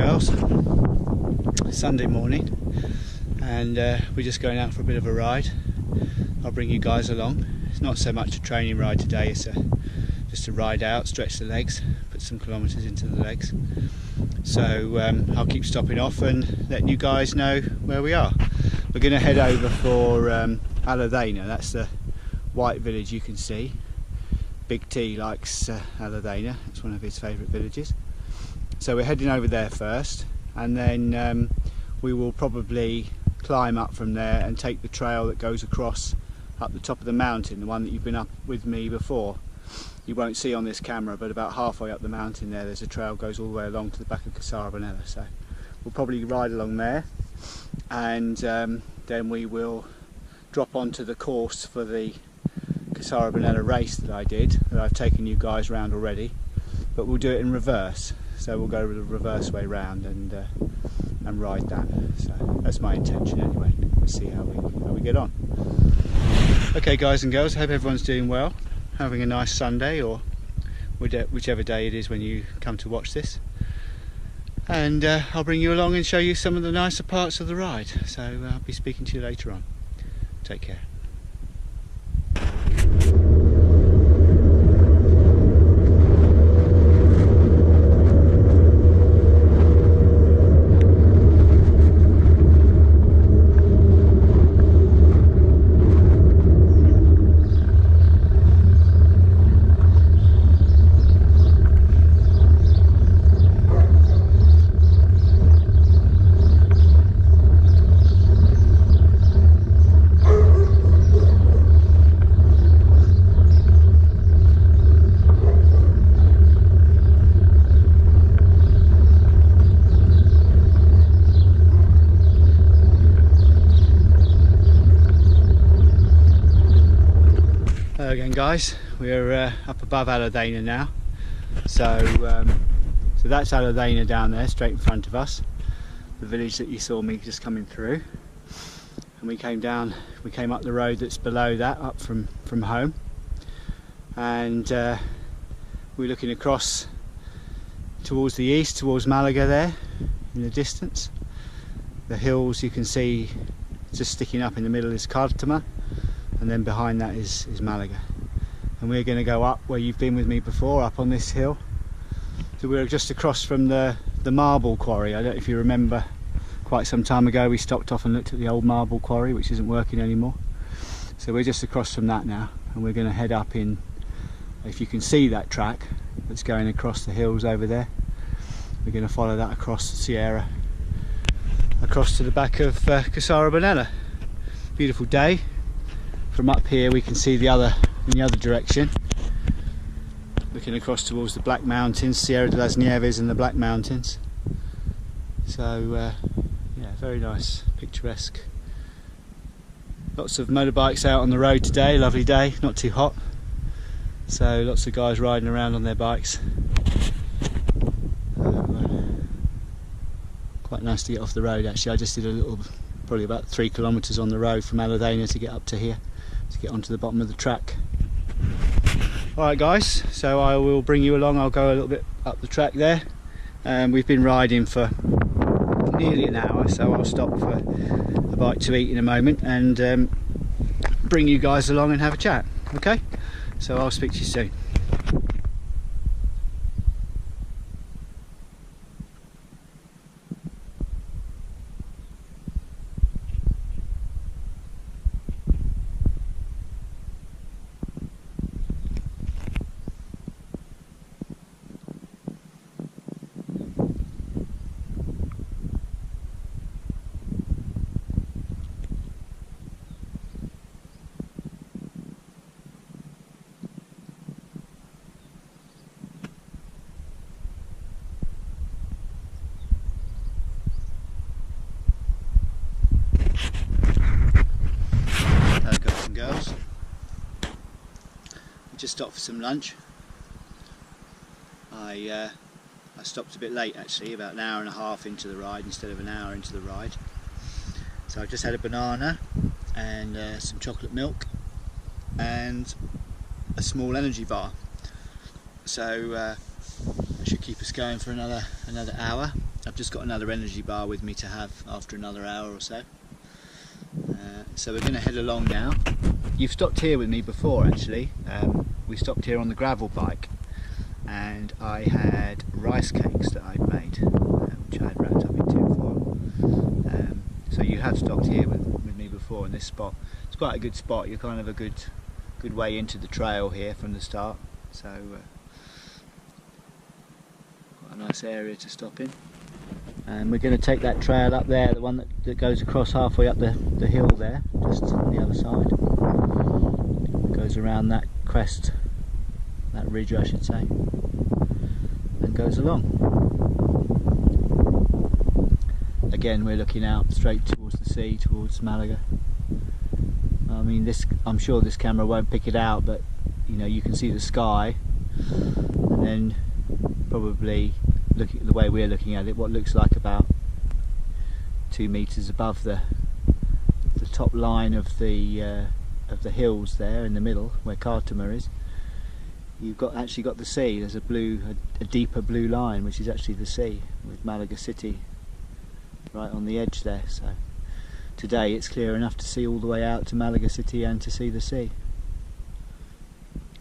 girls. Sunday morning, and we're just going out for a bit of a ride. I'll bring you guys along. It's not so much a training ride today, it's just a ride out, stretch the legs, put some kilometres into the legs. So I'll keep stopping off and letting you guys know where we are. We're going to head over for Aladana. That's the white village you can see. Big T likes Aladana, it's one of his favourite villages. So we're heading over there first, and then we will probably climb up from there and take the trail that goes across up the top of the mountain, the one that you've been up with me before. You won't see on this camera, but about halfway up the mountain there's a trail that goes all the way along to the back of Casarabanella. So we'll probably ride along there, and then we will drop onto the course for the Casarabanella race that I did, that I've taken you guys round already, but we'll do it in reverse. So we'll go the reverse way round and ride that. So that's my intention anyway. We'll see how we get on. Okay guys and girls, hope everyone's doing well, having a nice Sunday, or whichever day it is when you come to watch this. And I'll bring you along and show you some of the nicer parts of the ride. So I'll be speaking to you later on. Take care. Hello again guys, we're up above Aladana now. So that's Aladana down there, straight in front of us, the village that you saw me just coming through. And we came up the road that's below that, up from home, and we're looking across towards the east, towards Malaga there in the distance. The hills you can see just sticking up in the middle is Cártama, and then behind that is Malaga. And we're going to go up where you've been with me before, up on this hill. So we're just across from the marble quarry. I don't know if you remember, quite some time ago we stopped off and looked at the old marble quarry, which isn't working anymore. So we're just across from that now, and we're going to head up in, if you can see that track that's going across the hills over there, we're going to follow that across the Sierra, across to the back of Casarabanella. Beautiful day. From up here we can see in the other direction, looking across towards the Black Mountains, Sierra de las Nieves and the Black Mountains. So yeah, very nice, picturesque. Lots of motorbikes out on the road today, lovely day, not too hot. So lots of guys riding around on their bikes. Quite nice to get off the road actually. I just did a little, probably about 3 kilometres on the road from Aladana to get up to here, to get onto the bottom of the track. Alright guys, so I will bring you along. I'll go a little bit up the track there. We've been riding for nearly an hour, so I'll stop for a bite to eat in a moment and bring you guys along and have a chat. Okay, so I'll speak to you soon. Just stopped for some lunch. I stopped a bit late actually, about an hour and a half into the ride instead of an hour into the ride. So I've just had a banana and some chocolate milk and a small energy bar. So that should keep us going for another hour. I've just got another energy bar with me to have after another hour or so. So we're going to head along now. You've stopped here with me before actually. We stopped here on the gravel bike and I had rice cakes that I'd made, which I had wrapped up in tin foil. So you have stopped here with me before in this spot. It's quite a good spot. You're kind of a good way into the trail here from the start. So quite a nice area to stop in. And we're going to take that trail up there, the one that goes across halfway up the hill there, just on the other side. It goes around that crest, that ridge I should say, and goes along. Again, we're looking out straight towards the sea, towards Malaga. I mean, I'm sure this camera won't pick it out, but you know, you can see the sky, and then probably looking at the way we're looking at it, what looks like about 2 meters above the top line of the hills there in the middle where Cartama is, you've actually got the sea. There's a deeper blue line which is actually the sea, with Malaga City right on the edge there. So today it's clear enough to see all the way out to Malaga City and to see the sea.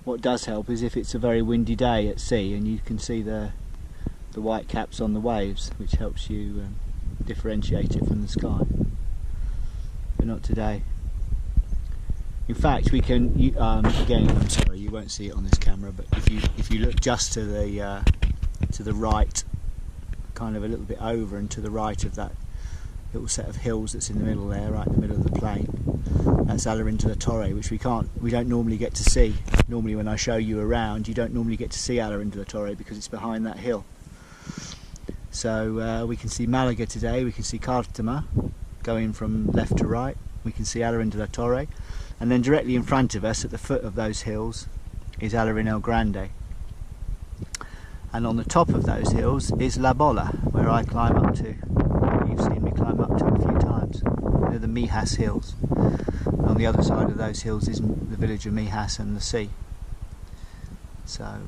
What does help is if it's a very windy day at sea and you can see the white caps on the waves, which helps you differentiate it from the sky. But not today. In fact, we can. Again, I'm sorry, you won't see it on this camera, but if you look just to the right, kind of a little bit over and to the right of that little set of hills that's in the middle there, right in the middle of the plain, that's Alarin de la Torre, which we don't normally get to see. Normally, when I show you around, you don't normally get to see Alarin de la Torre because it's behind that hill. So we can see Malaga today, we can see Cartama going from left to right, we can see Alarin de la Torre, and then directly in front of us at the foot of those hills is Alarin el Grande. And on the top of those hills is La Bola, where I climb up to. You've seen me climb up to a few times. They're the Mijas hills. And on the other side of those hills is the village of Mijas and the sea. So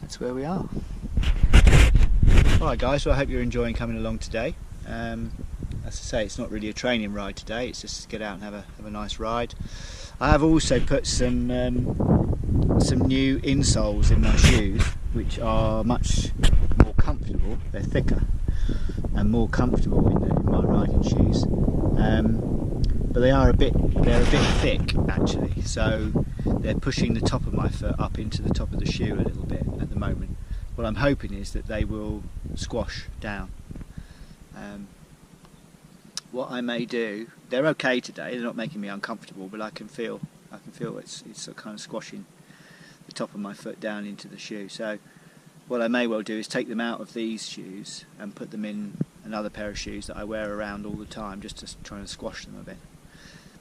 that's where we are. Alright guys, well I hope you're enjoying coming along today. As I say, it's not really a training ride today, it's just to get out and have a nice ride. I have also put some new insoles in my shoes, which are much more comfortable. They're thicker and more comfortable in my riding shoes. But they're a bit thick actually, so they're pushing the top of my foot up into the top of the shoe a little bit at the moment. What I'm hoping is that they will squash down. What I may do, they're okay today, they're not making me uncomfortable, but I can feel it's kind of squashing the top of my foot down into the shoe. So what I may well do is take them out of these shoes and put them in another pair of shoes that I wear around all the time, just to try and squash them a bit.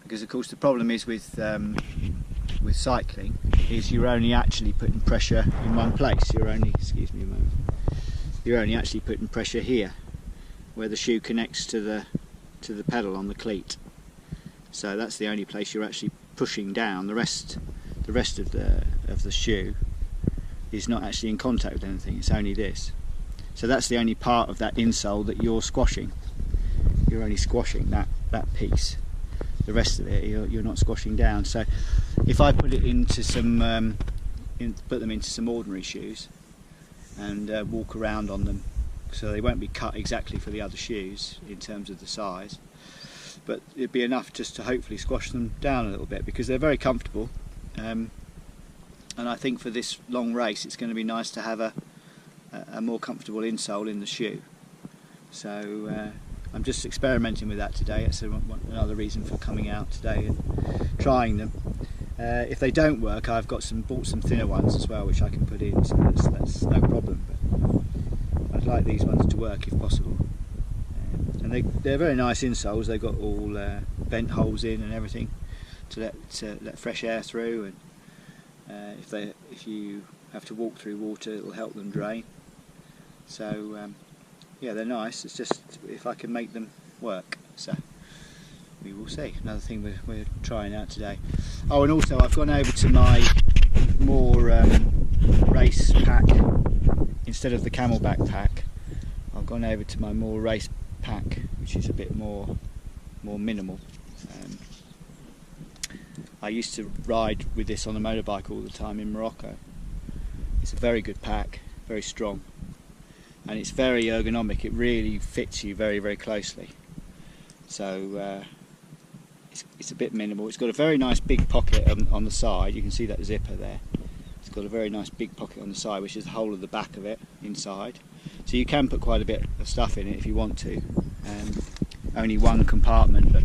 Because of course the problem is with cycling is you're only actually putting pressure in one place. You're only actually putting pressure here, where the shoe connects to the pedal on the cleat. So that's the only place you're actually pushing down. The rest of the shoe is not actually in contact with anything. It's only this. So that's the only part of that insole that you're squashing. You're only squashing that piece. The rest of it you're not squashing down. So if I put it into some put them into some ordinary shoes and walk around on them, so they won't be cut exactly for the other shoes in terms of the size, but it'd be enough just to hopefully squash them down a little bit, because they're very comfortable, and I think for this long race it's going to be nice to have a more comfortable insole in the shoe. So I'm just experimenting with that today. That's another reason for coming out today and trying them. If they don't work, I've bought some thinner ones as well, which I can put in, so that's no problem. But I'd like these ones to work if possible. And they're very nice insoles. They've got all vent holes in and everything to let fresh air through. And if you have to walk through water, it'll help them drain. So yeah, they're nice. It's just if I can make them work. So we will see. Another thing we're trying out today. Oh, and also I've gone over to my more race pack. Instead of the camelback pack, gone over to my more race pack, which is a bit more minimal. I used to ride with this on a motorbike all the time in Morocco. It's a very good pack, very strong, and it's very ergonomic. It really fits you very, very closely. So it's a bit minimal. It's got a very nice big pocket on the side. You can see that zipper there. It's got a very nice big pocket on the side, which is the whole of the back of it inside. So you can put quite a bit of stuff in it if you want to. Only one compartment, but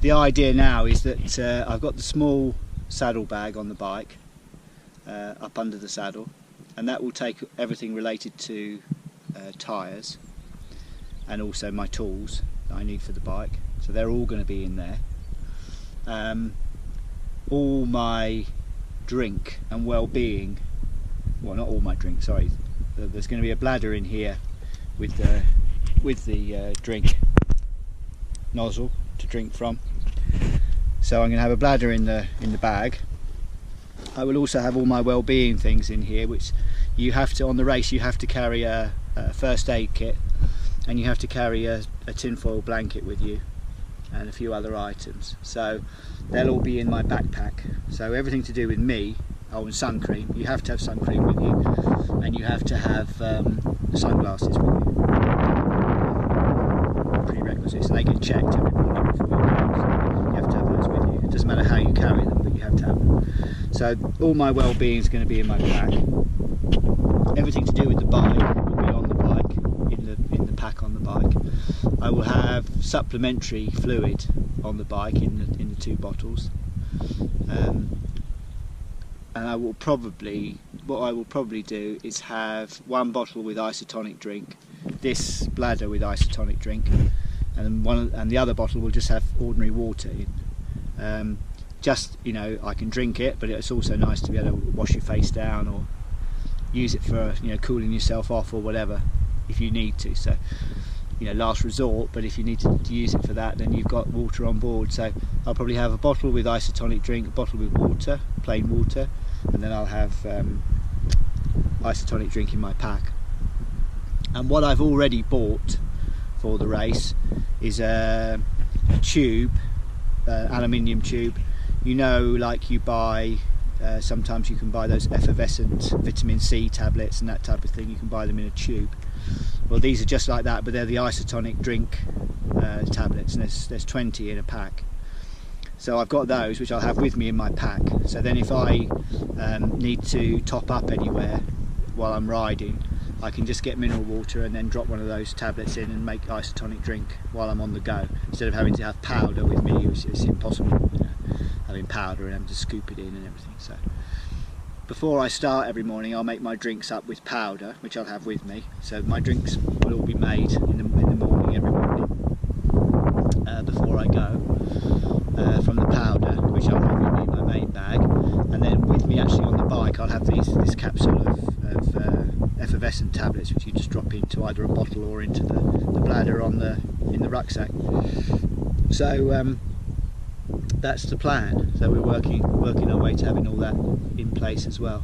the idea now is that I've got the small saddle bag on the bike up under the saddle, and that will take everything related to tyres and also my tools that I need for the bike. So they're all going to be in there. All my drink and well-being, well, not all my drink, sorry, there's going to be a bladder in here with the drink nozzle to drink from. So I'm going to have a bladder in the bag. I will also have all my well-being things in here, which you have to, on the race, you have to carry a first aid kit, and you have to carry a tinfoil blanket with you and a few other items. So they'll all be in my backpack. So everything to do with me, and sun cream, you have to have sun cream with you, and you have to have sunglasses with you. Prerequisites, and they get checked every morning before you go. So you have to have those with you. It doesn't matter how you carry them, but you have to have them. So all my well-being is going to be in my pack. Everything to do with the bike will be on the bike, in the pack on the bike. I will have supplementary fluid on the bike in the 2 bottles. And I will probably, what I will probably do is have 1 bottle with isotonic drink, this bladder with isotonic drink, and the other bottle will just have ordinary water in. Just, you know, I can drink it, but it's also nice to be able to wash your face down or use it for, you know, cooling yourself off or whatever if you need to. So, you know, last resort, but if you need to use it for that, then you've got water on board. So I'll probably have a bottle with isotonic drink, a bottle with water, plain water, and then I'll have isotonic drink in my pack. And what I've already bought for the race is a tube, aluminium tube. You know, like you buy, sometimes you can buy those effervescent vitamin C tablets and that type of thing. You can buy them in a tube. Well, these are just like that, but they're the isotonic drink tablets, and there's 20 in a pack. So I've got those, which I'll have with me in my pack. So then if I need to top up anywhere while I'm riding, I can just get mineral water and then drop one of those tablets in and make isotonic drink while I'm on the go, instead of having to have powder with me. It's impossible, you know, having powder and having to scoop it in and everything. So before I start every morning, I'll make my drinks up with powder, which I'll have with me. So my drinks will all be made in the morning, every morning, before I go, from the powder, which I'll have with me in my main bag. And then with me actually on the bike, I'll have this capsule of effervescent tablets, which you just drop into either a bottle or into the bladder in the rucksack. So that's the plan. So we're working our way to having all that in place as well.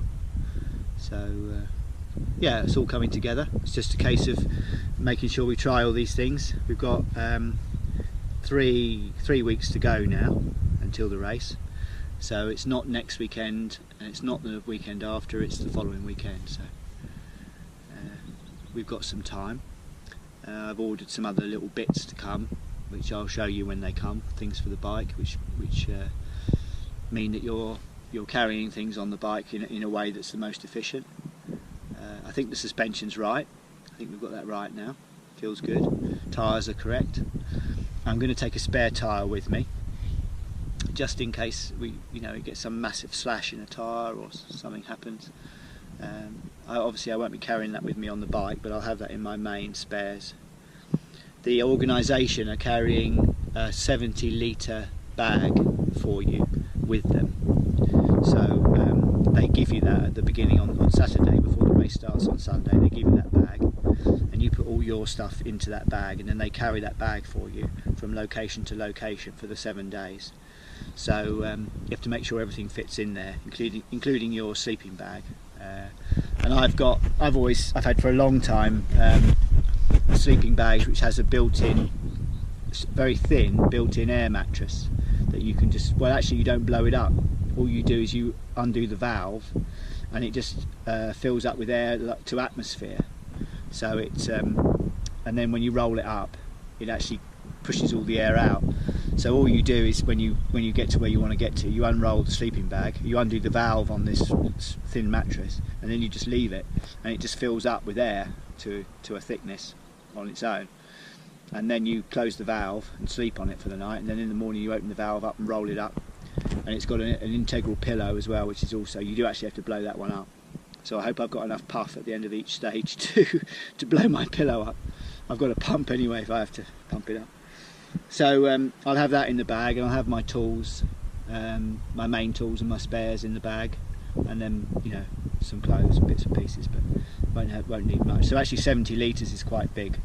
So yeah, it's all coming together. It's just a case of making sure we try all these things. We've got 3 weeks to go now until the race. So it's not next weekend, and it's not the weekend after, it's the following weekend. So we've got some time. I've ordered some other little bits to come, which I'll show you when they come, things for the bike, which mean that you're carrying things on the bike in a way that's the most efficient. I think the suspension's right. I think we've got that right now. Feels good. Tyres are correct. I'm going to take a spare tyre with me, just in case we get some massive slash in a tyre or something happens. Obviously I won't be carrying that with me on the bike, but I'll have that in my main spares. The organisation are carrying a 70-litre bag for you with them. So they give you that at the beginning on Saturday before the race starts on Sunday. They give you that bag, and you put all your stuff into that bag, and then they carry that bag for you from location to location for the 7 days. So you have to make sure everything fits in there, including your sleeping bag. And I've had for a long time sleeping bags which has a built-in, very thin built-in air mattress that you can just, well actually you don't blow it up. All you do is you undo the valve and it just fills up with air to atmosphere. So it's and then when you roll it up, it actually pushes all the air out. So all you do is when you get to where you want to get to, you unroll the sleeping bag, you undo the valve on this thin mattress, and then you just leave it, and it just fills up with air to a thickness on its own. And then you close the valve and sleep on it for the night, and then in the morning you open the valve up and roll it up, and it's got an integral pillow as well, which is also, you do actually have to blow that one up. So I hope I've got enough puff at the end of each stage to blow my pillow up. I've got a pump anyway if I have to pump it up. So I'll have that in the bag, and I'll have my tools, my main tools and my spares in the bag, and then, you know, some clothes and bits and pieces, but won't need much. So actually 70 litres is quite big.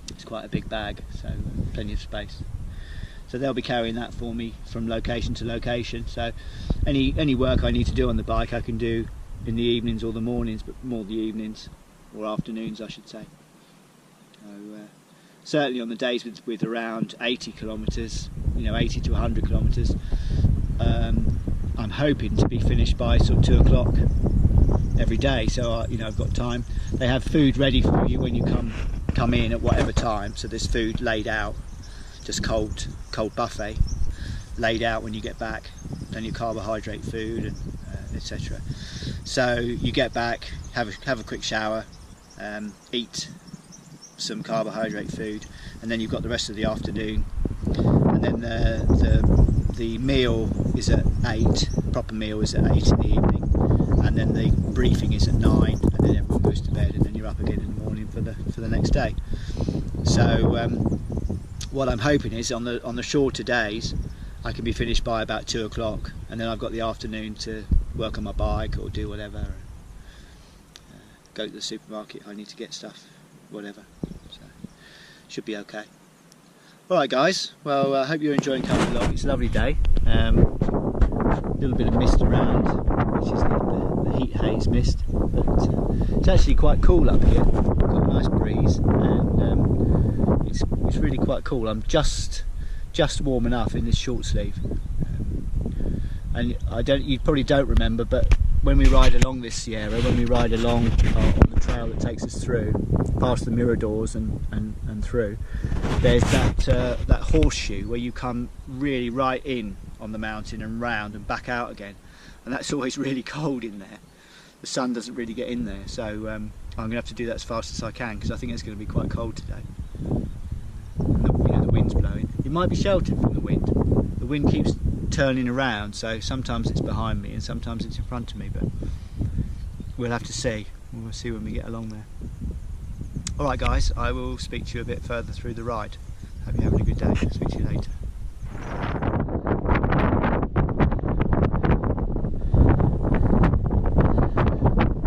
It's quite a big bag, so plenty of space. So they'll be carrying that for me from location to location. So any work I need to do on the bike I can do in the evenings or the mornings, but more the evenings, or afternoons I should say. So, certainly on the days with around 80 kilometres, you know, 80 to 100 kilometres, I'm hoping to be finished by sort of 2 o'clock every day. So you know, I've got time. They have food ready for you when you come in at whatever time. So there's food laid out, just cold buffet laid out when you get back. Then your carbohydrate food and etc. So you get back, have a quick shower, eat some carbohydrate food, and then you've got the rest of the afternoon, and then the meal is at 8, proper meal is at 8 in the evening, and then the briefing is at 9, and then everyone goes to bed, and then you're up again in the morning for the next day. So what I'm hoping is on the shorter days I can be finished by about 2 o'clock, and then I've got the afternoon to work on my bike or do whatever, go to the supermarket if I need to get stuff, whatever. So should be okay. Alright guys, well I hope you're enjoying coming along. It's a lovely day, a little bit of mist around, which is the heat haze mist, but it's actually quite cool up here. We've got a nice breeze, and it's really quite cool. I'm just warm enough in this short sleeve, and you probably don't remember, but when we ride along this Sierra, when we ride along on the trail that takes us through, past the Miradors and through, there's that horseshoe where you come really right in on the mountain and round and back out again, and that's always really cold in there. The sun doesn't really get in there, so I'm going to have to do that as fast as I can, because I think it's going to be quite cold today. And the wind's blowing. It might be sheltered from the wind. The wind keeps turning around, so sometimes it's behind me and sometimes it's in front of me, but we'll have to see. We'll see when we get along there. Alright guys, I will speak to you a bit further through the ride. Hope you're having a good day. Speak to you later.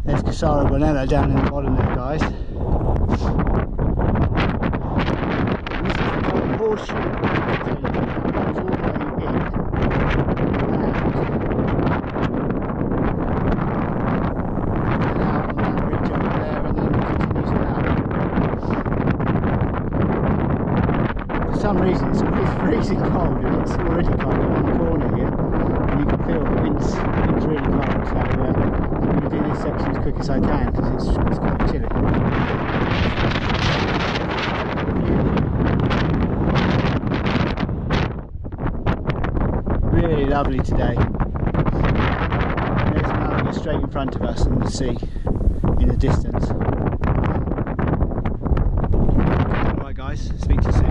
There's Casara Bonella down in the bottom there, guys. This is the Golden Horseshoe. For some reason it's freezing cold, and it's already cold around the corner here, and you can feel the wind's really cold, so I'm going to do this section as quick as I can because it's quite chilly. Really lovely today. There's Malaga straight in front of us and the sea in the distance. Alright guys, speak to you soon.